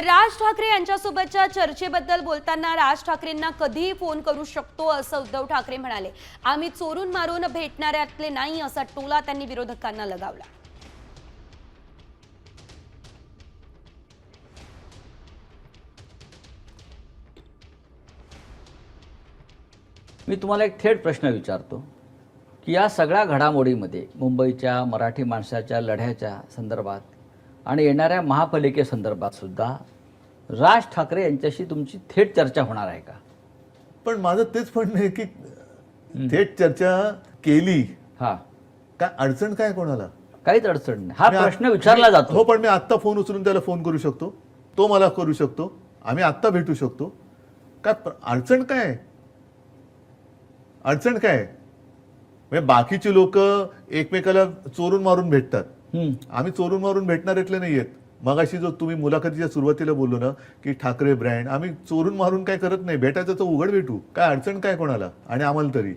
तर राज ठाकरे यांच्यासोबतच्या चर्चेबद्दल बोलताना राज ठाकरेंना कधीही फोन करू शकतो असं उद्धव ठाकरे म्हणाले. आम्ही चोरून मारून भेटणाऱ्यातले नाही असा टोला त्यांनी विरोधकांना लगावला. मी तुम्हाला एक थेट प्रश्न विचारतो की या सगळ्या घडामोडीमध्ये मुंबईच्या मराठी माणसाच्या लढ्याच्या संदर्भात आणि येणाऱ्या महापालिकेसंदर्भात सुद्धा राज ठाकरे यांच्याशी तुमची थेट चर्चा होणार आहे का? पण माझं तेच म्हणणं आहे की थेट चर्चा केली हा, काय अडचण काय कोणाला? काहीच अडचण नाही. हा प्रश्न विचारला जातो. हो, पण मी आत्ता फोन उचलून त्याला फोन करू शकतो, तो मला करू शकतो, आम्ही आत्ता भेटू शकतो. काय अडचण काय? अडचण काय? म्हणजे बाकीची लोक एकमेकाला चोरून मारून भेटतात, आम्ही चोरून मारून भेटणाऱ्यातले नाहीयेत. मगाशी जो तुम्ही मुलाखतीच्या सुरुवातीला बोललो ना की ठाकरे ब्रँड, आम्ही चोरून मारून काय करत नाही, भेटायचं तर उघड भेटू. काय अडचण काय कोणाला आणि आम्हाला तरी?